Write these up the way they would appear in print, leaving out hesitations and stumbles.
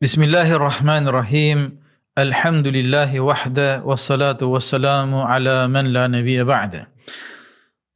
Bismillahirrahmanirrahim. Alhamdulillahi wahda wassalatu wassalamu ala man la nabiyya ba'da.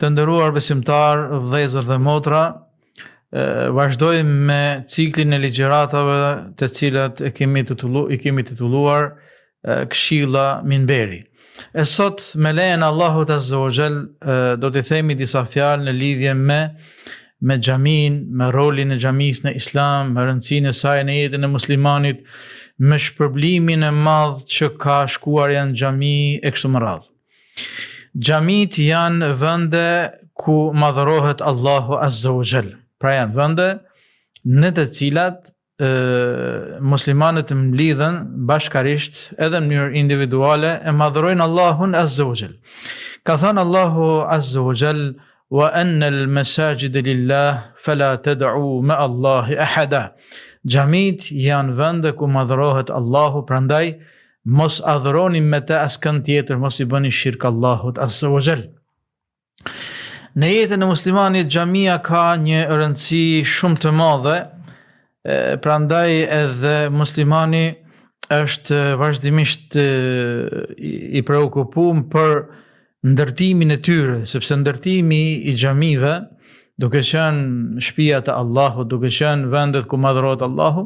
Të nderuar besimtar, vëllezër dhe motra, vazhdojmë me ciklin e ligjëratave të cilat i kemi titulluar Këshilla Minberi. E sot me lejen e Allahut Azza wa Jall do të themi disa fjalë në lidhje me xhamin, me rolin e xhamisë në Islam, me rëndësinë e saj në jetën e muslimanit, me shpërblimin e madh që ka shkuarja në xhami e kështu me radhë. Xhamit janë vende ku madhërohet Allahu Azza wa Jall. Pra janë vende në të cilat muslimanët mblidhen bashkarisht edhe në mënyrë individuale e madhërojnë Allahun Azza wa Jall. Ka thënë Allahu Azza wa Jall: wa anna al-masajida lillah fala tad'u ma'a Allahi ahada. Xhamit janë vende ku madhërohet Allahu, prandaj mos adhuroni me të askën tjetër, mos i bëni shirk Allahut Azza wa Jall. Në jetën e muslimanit xhamia ka një rëndësi shumë të madhe, prandaj edhe muslimani është vazhdimisht i preokupuar për ndërtimin e tyre, sepse ndërtimi i xhamive, duke qenë shtëpia e Allahut, duke qenë vendet ku madhërohet Allahu,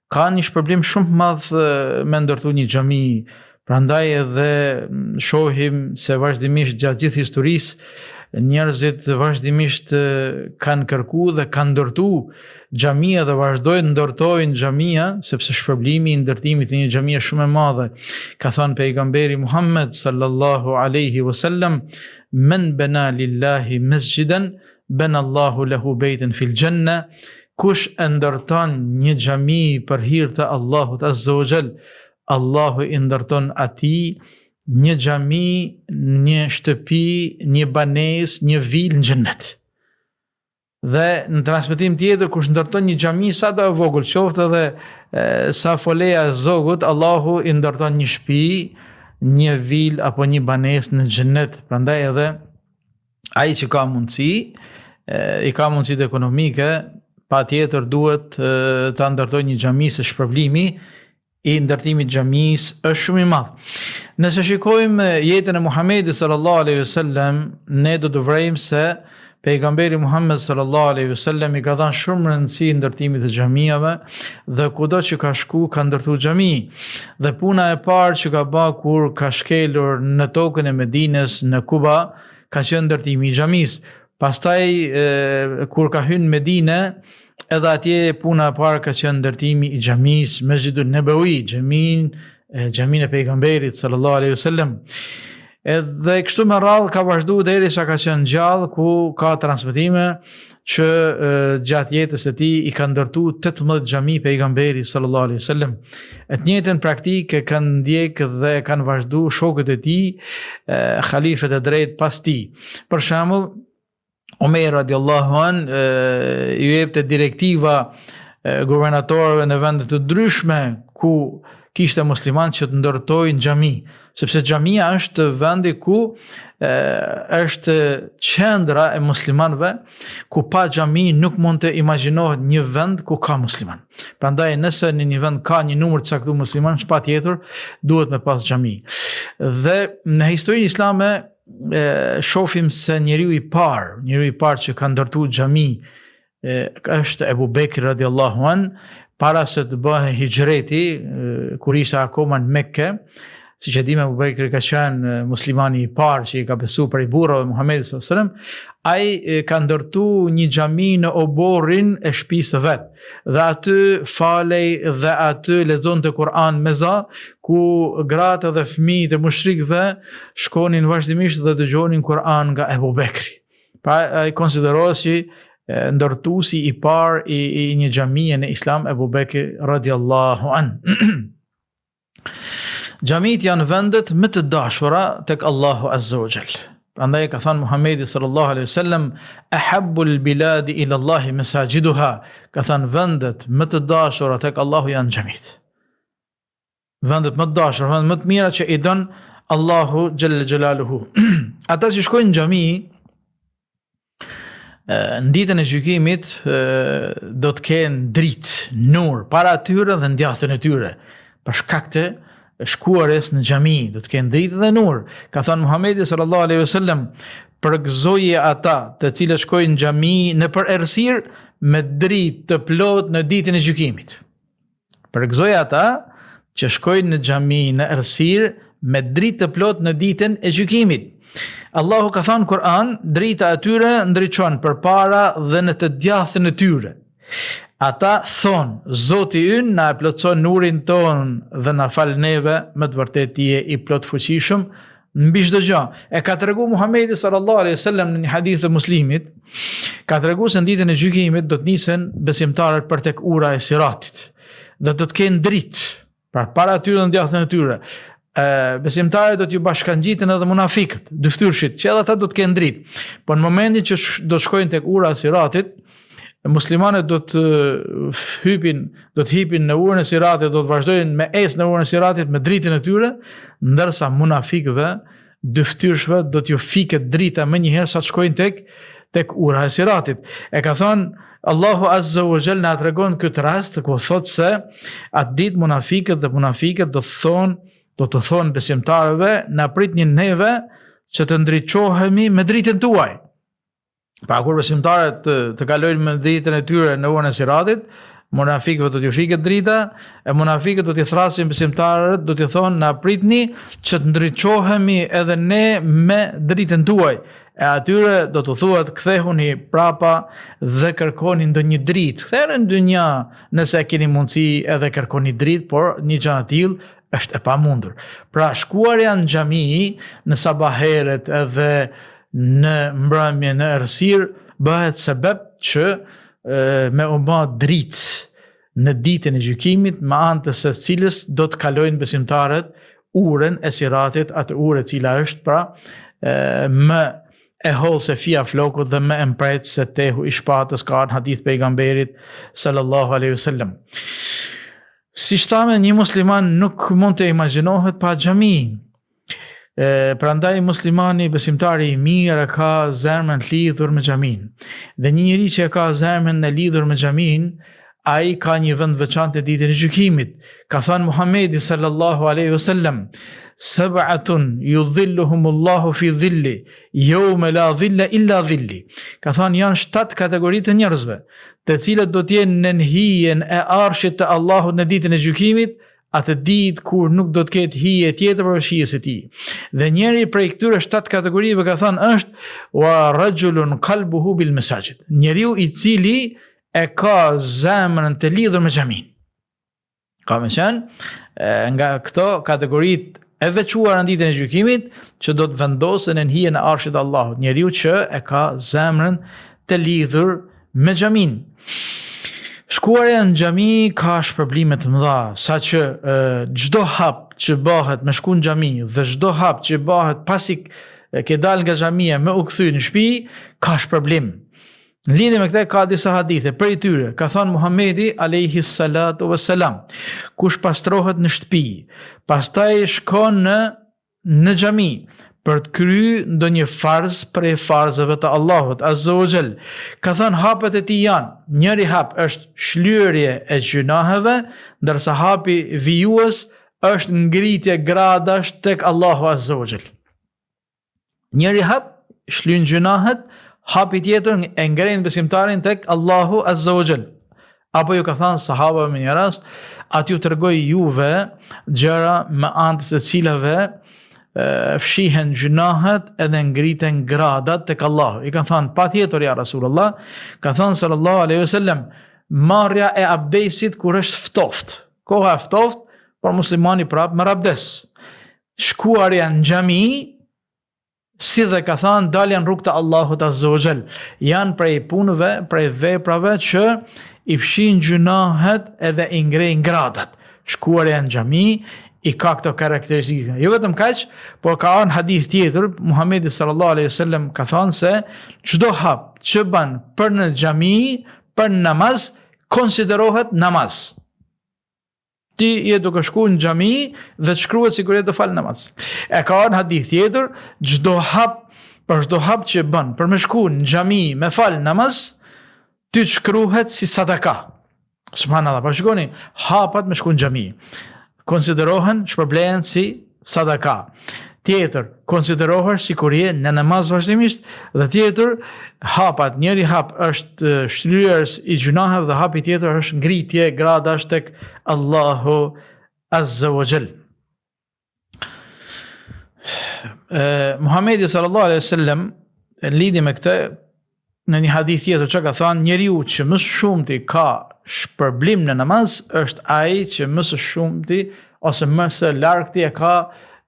ka një shpërblim shumë të madh me ndërtu një xhami. Prandaj edhe shohim se vazhdimisht gjatë gjithë historisë njerëzit vazhdimisht kanë kërkuar dhe kanë ndërtu xhamia dhe vazhdojnë ndërtojnë xhamia, sepse shpërblimi i ndërtimit të një xhamie është shumë e madhe. Ka thënë pejgamberi Muhammed sallallahu alaihi wasallam: "Men bana lillahi masjidan bana Allahu lahu baytan fil janna." Kush e ndërton një xhami për hir të Allahut Azza wa Jall, Allahu i ndërton atij një xhami, një shtëpi, një banesë, një vilë në xhennet. Dhe në transmetim tjetër, kush ndërton një xhami sa do e vogël qoftë edhe sa foleja e zogut, Allahu i ndërton një shtëpi, një vilë apo një banesë në xhennet. Prandaj edhe ai që ka mundësi, i ka mundësitë ekonomike, patjetër duhet ta ndërtojë një xhami, se shpërblimi i ndërtimit xhamisë është shumë i madh. Nëse shikojmë jetën e Muhamedit sallallahu alaihi wasallam, ne do të vrejmë se pejgamberi Muhammed sallallahu alaihi wasallam i ka dhënë shumë rëndësi ndërtimit të xhamive dhe kudo që ka shku ka ndërtuar xhami. Dhe puna e parë që ka bërë kur ka shkelur në tokën e Medinës, në Kuba, ka qenë ndërtimi i xhamisë. Pastaj kur ka hyrë në Medinë, edhe atje puna e parë ka qenë ndërtimi i xhamisë, Mesjidun Nabawi, xhamin e pejgamberit sallallahu alaihi wasallam. Edhe kështu me radhë ka vazhduar derisa ka qenë gjallë, ku ka transmetime që gjatë jetës së tij i ka ndërtuar 18 xhami pejgamberi sallallahu alaihi wasallam. E të njëjtën praktikë kanë ndjek dhe kanë vazhduar shokët e tij, halifët e drejtë pas tij. Për shembull, Omer radiallahu an i jepte direktiva guvernatorëve në vende të ndryshme ku kishte musliman që të ndërtojnë xhami, sepse xhamia është vendi ku është qendra e muslimanëve, ku pa xhami nuk mund të imagjinohet një vend ku ka musliman. Prandaj nëse në një vend ka një numër të caktuar muslimanësh, patjetër duhet me pas xhami. Dhe në historinë islame shohim se njeriu i parë që ka ndërtuar xhami është Ebu Bekri radiallahu an, para se të bëhe hijreti, kur ishte akoma në Mekke. Siç e dimë, Ebu Bekri ka qenë muslimani i parë që i ka besuar për i burrave Muhamedit sallallahu alaihi wasallam. Ai ka ndërtuar një xhami në oborrin e shtëpisë së vet, dhe aty falej dhe aty lexonte Kur'an me za, ku gratë dhe fëmijët e mushrikëve shkonin vazhdimisht dhe dëgjonin Kur'an nga Ebu Bekri. Pra ai konsiderohet si ndërtuesi i parë i një xhamie në Islam, Ebu Bekri radiallahu an. Xhamit janë vendet më të dashura tek Allahu Azza wa Jall. Prandaj ka thënë Muhamedi sallallahu alaihi wasallam: "Ahabbul biladi ila Allahi masajiduha." Ka thënë vendet më të dashura tek Allahu janë xhamit. Vendet më të dashura, vendet më të mira që i don Allahu xhalla xjalaluhu. Ata që shkojnë në xhami Në ditën e gjykimit do të kenë dritë, nur para tyre dhe në djathën e tyre, për shkak të shkuarjes në xhami, do të kenë dritë dhe nur. Ka thënë Muhamedi sallallahu alaihi wasallam, përgëzoje ata të cilët shkojnë në xhami në për errësirë me dritë të plot në ditën e gjykimit. Përgëzoje ata që shkojnë në xhami në errësirë me dritë të plot në ditën e gjykimit. Allahu ka thënë Kur'an, drita atyre ndriçon përpara dhe në të djathën e tyre. Ata thonë, Zoti ynë na e plotson nurin ton dhe na fal neve, me të vërtetë ti je i plot fuqishëm mbi çdo gjë. E ka treguar Muhamedi sallallahu alaihi wasallam në një hadith të Muslimit, ka treguar se në ditën e gjykimit do të nisen besimtarët për tek ura e Siratit. Dhe do të kenë dritë përpara tyre në djathën e tyre. Besimtarët do t'ju bashkangjiten edhe munafikët, dyftyrshit, që edhe ata do të kenë dritë. Po në momentin që do të shkojnë tek ura e Siratit, muslimanët do të hipin në urën e Siratit, do të vazhdojnë me esë në urën e Siratit me dritën e tyre, ndërsa munafikëve, dyftyrshve do t'ju fiket drita më njëherë sa të shkojnë tek ura e Siratit. E ka thënë Allahu Azza wa Jall na tregon këtë rast ku thotë se atë ditë munafikët do të thonë besimtarëve, na pritni neve që të ndriçohemi me dritën tuaj. Pra kur besimtarët të kalojnë me dritën e tyre në urën e Siratit, munafikëve do t'ju fiket drita, e munafikët do t'i thrasin besimtarët, do t'i thonë na pritni që të ndriçohemi edhe ne me dritën tuaj. E atyre do të thuhet kthehuni prapa dhe kërkoni ndonjë dritë. Kthehuni në dynja nëse keni mundësi edhe kërkoni dritë, por një gjë e tillë është e pamundur. Pra shkuarja në xhami në sabaheret edhe në mbrëmje në errësirë bëhet sebeb që me u bë dritë në ditën e gjykimit, me anë të së cilës do të kalojnë besimtarët urën e Siratit, atë urë e cila është pra më e hollë se fia flokut dhe më e mpret se tehu i shpatës, ka në hadith pejgamberit sallallahu alaihi wasallam. Si shtame, një musliman nuk mund të imagjinohet pa xhami. Prandaj muslimani, besimtari i mirë, ka zemrën lidhur me xhamin. Dhe një njeri që ka zemrën e lidhur me xhamin, ai ka një vend veçantë ditën e gjykimit. Ka thënë Muhamedi sallallahu alaihi wasallam, sab'atun yudhilluhumullahu fi dhilli yawma la dhilla illa dhilli. Ka thënë janë 7 kategori të njerëzve, të cilët do të jenë në hijen e arshit të Allahut në ditën e gjykimit, atë ditë kur nuk do të ketë hije tjetër për shijes e tij. Dhe njëri prej këtyre 7 kategorive ka thënë është wa rajulun qalbuhu bil masajid. Njeriu i cili e ka zemrën të lidhur me xhamin. Ka më thënë nga këto kategoritë e veçuar në ditën e gjykimit që do të vendosen në hijen e arshit të Allahut, njeriu që e ka zemrën të lidhur me xhamin. Shkuarja në xhami ka shpërblime të mëdha, saqë çdo hap që bëhet me shku në xhami dhe çdo hap që bëhet pasi ke dalë nga xhamia me u kthy në shtëpi ka shpërblim. Në lidhje me këtë ka disa hadithe, prej tyre ka thënë Muhamedi alayhi salatu wassalam, kush pastrohet në shtëpi, pastaj shkon në xhami për të kryer ndonjë farz prej farzave të Allahut Azza wa Jall. Ka thënë hapet e tij janë, njëri hap është shlyerje e gjunaheve, ndërsa hapi vijues është ngritje gradash tek Allahu Azza wa Jall. Njëri hap shlyen gjunahet, hapi tjetër e ngren besimtarin tek Allahu Azza wa Jall. Apo ju ka thënë sahaba me një rast, aty u tregoj juve gjëra me anë të cilave fshihen gjunahet edhe ngriten gradat tek Allahu. I kanë thënë patjetër ja Rasulullah, ka thënë sallallahu alaihi wasallam, marrja e abdesit kur është ftoft. Koha e ftoft, por muslimani prap merr abdes. Shkuarja në xhami, si dhe ka thënë dalja në rrugt të Allahut Azza wa Jall, janë prej punëve, prej veprave që i fshin gjunahet edhe i ngren gradat. Shkuarja në xhami i ka këto karakteristika. Jo vetëm kaq, por ka një hadith tjetër, Muhamedi sallallahu alaihi wasallam ka thënë se çdo hap që bën për në xhami, për namaz, konsiderohet namaz. Ti je duke shku në xhami dhe të shkruhet sigurisht të fal namaz. E ka një hadith tjetër, çdo hap për çdo hap që bën, për me shku në xhami me fal namaz, ty të shkruhet si sadaka. Subhanallahu, pa shikoni, hapat me shku në xhami konsiderohen, shpërblehen si sadaka. Tjetër, konsiderohen si kur je në namaz vazhdimisht, dhe tjetër, hapat, njëri hap është shlyerës i gjunaheve dhe hapi tjetër është ngritje gradash tek Allahu Azza wa Jall. Muhamedi sallallahu alaihi wasallam lidhi me këtë në një hadith tjetër që ka thënë, njeriu që më shumti ka shpërblim në namaz është ai që më së shumti ose më së largti e ka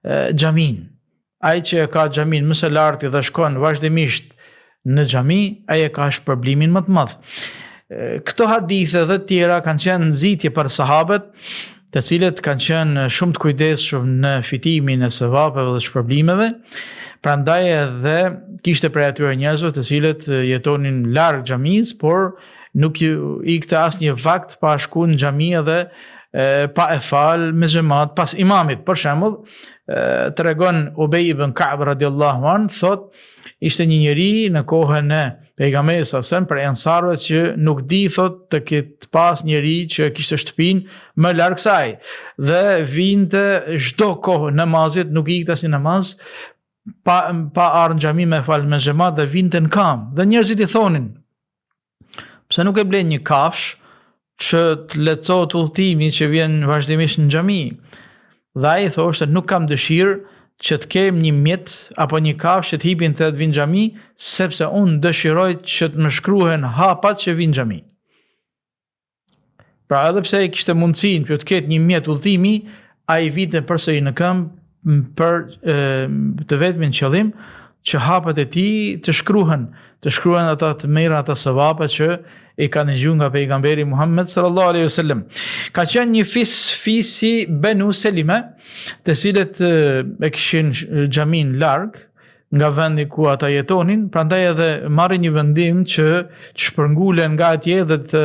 xhamin. Ai që e ka xhamin më së largti dhe shkon vazhdimisht në xhami, ai e ka shpërblimin më të madh. Këto hadithe dhe tjera kanë qenë nxitje për sahabët, të cilët kanë qenë shumë të kujdesshëm në fitimin e sevapeve dhe shpërblimeve. Prandaj edhe kishte prej atyre njerëzve të cilët jetonin larg xhamis, por nuk i kte asnjë vakt pa shku në xhami edhe pa e fal me xhamat pas imamit. Për shembull, tregon Ubej ibn Ka'b radhiyallahu anhu, thot ishte një njeri në kohën e pejgamberit sa për ansarëve që nuk di, thot, të ketë pas njeri që kishte shtëpinë më larg saj dhe vinte çdo kohë namazit, nuk i ikte asnjë namaz pa ardhur në xhami me fal me xhamat dhe vinte në kam. Dhe njerëzit i thonin, pse nuk e blen një kafsh që të lehtësohet udhëtimi që vjen vazhdimisht në xhami? Dhe ai thoshte, nuk kam dëshirë që të kem një mjet apo një kafsh që të hipin të vinë në xhami, sepse unë dëshiroj që të më shkruhen hapat që vinë në xhami. Pra edhe pse ai kishte mundësinë për të ketë një mjet udhëtimi, ai vinte përsëri në këmbë për të vetmin qëllim që hapat e tij të shkruhen ata të merren ata sevape që i kanë dëgjuar nga pejgamberi Muhammed sallallahu alaihi wasallam. Ka qenë një fisi Banu Selime, të cilët e kishin xhamin larg nga vendi ku ata jetonin, prandaj edhe marrin një vendim që të shpërngulen nga atje dhe të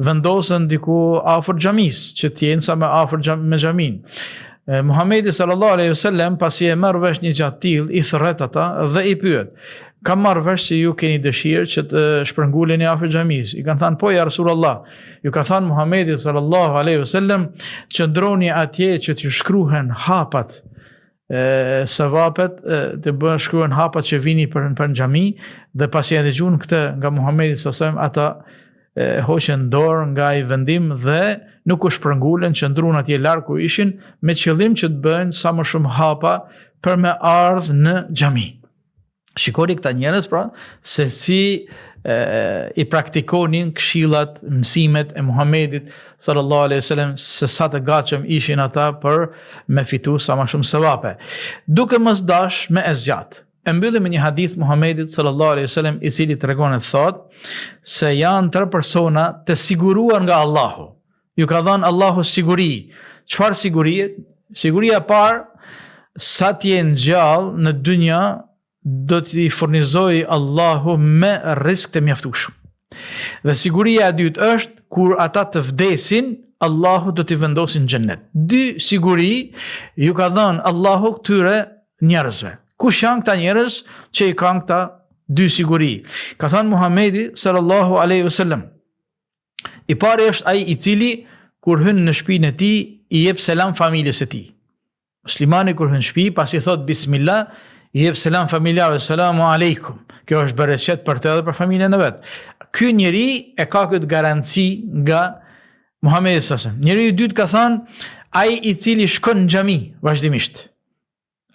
vendosen diku afër xhamis, që të jenë sa më afër me xhamin. Muhamedi sallallahu alaihi wasallam pasi e marr vesh një gjatë tillë, i thret ata dhe i pyet, kam marrë vesh se ju keni dëshirë që të shpërnguleni afër xhamis? I kanë thënë, po ja Rasulullah. Ju ka thënë Muhamedi sallallahu alaihi wasallam, qëndroni atje që t'ju shkruhen hapat, sevapet, të bën shkruhen hapat që vini për në xhami, dhe pasi e dëgjuan këtë nga Muhamedi sallallahu alaihi wasallam, ata hoqën dorë nga ai vendim dhe nuk u shpërngulen, qëndruan atje larg ku ishin me qëllim që të bëjnë sa më shumë hapa për me ardhur në xhami. Shikoni këta njerëz pra se si i praktikonin këshillat, mësimet e Muhamedit sallallahu alaihi wasallam, se sa të gatshëm ishin ata për me fitu sa më shumë sevape. Duke mos dash me e zgjat. E mbyllim me një hadith Muhamedit sallallahu alaihi wasallam, i cili tregon e thot se janë 3 persona të siguruar nga Allahu. Ju ka dhënë Allahu siguri. Çfarë sigurie? Siguria e parë, sa të jenë gjallë në dynja, do t'i furnizoj Allahu me rrezik të mjaftueshëm. Dhe siguria e dytë është kur ata të vdesin, Allahu do t'i vendosin në xhennet. 2 siguri ju ka dhënë Allahu këtyre njerëzve. Kush janë këta njerëz që i kanë këta 2 siguri? Ka thënë Muhamedi sallallahu alaihi wasallam, i pari është ai i cili kur hyn në shtëpinë e tij i jep selam familjes së tij. Muslimani kur hyn në shtëpi, pasi thot bismillah, i jep selam familjarëve, selamu aleikum. Kjo është bereqet për të edhe për familjen e vet. Ky njeri e ka këtë garanci nga Muhamedi sallallahu alaihi wasallam. Njeri i dytë ka thënë, ai i cili shkon në xhami vazhdimisht.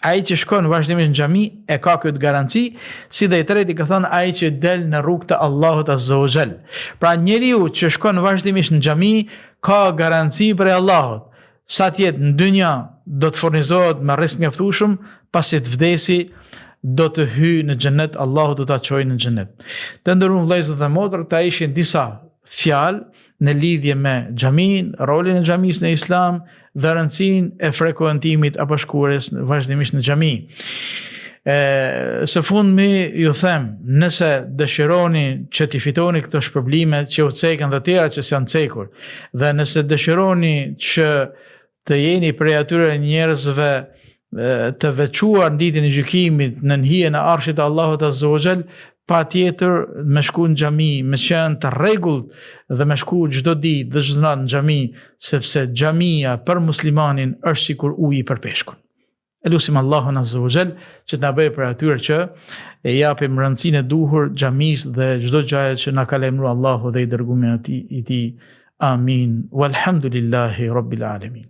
Ai që shkon vazhdimisht në xhami e ka këtë garanci, si dhe i treti ka thënë ai që del në rrugë të Allahut azza wa jall. Pra njeriu që shkon vazhdimisht në xhami ka garanci për Allahut. Sa të jetë në dynja do të furnizohet me rrezik mjaftueshëm, pasi të vdesi do të hyjë në xhennet, Allahu do ta çojë në xhennet. Të nderuar vëllezër dhe motra, këta ishin disa fjalë në lidhje me xhamin, rolin e xhamisë në Islam dhe rëndësinë e frekuentimit apo shkuarjes vazhdimisht në xhami. Së fundmi ju them, nëse dëshironi që t'i fitoni këto shpërblime që u cekën dhe tjera që s'janë cekur, dhe nëse dëshironi që të jeni prej atyre njerëzve të veçuar në ditën e gjykimit në hijen e arshit të Allahut Azza wa Jall, pa tjetër me shku në xhami, me qenë të rregullt dhe me shku çdo ditë dhe çdo natë në xhami, sepse xhamia për muslimanin është sikur uji për peshkun. Elusim Allahun Azza wa Jall që të na bëjë për atyre që e japim rëndësinë e duhur xhamisë dhe çdo gjë që na ka lajmëruar Allahu dhe i dërguari i tij. Amin. Walhamdulillahi rabbil alamin.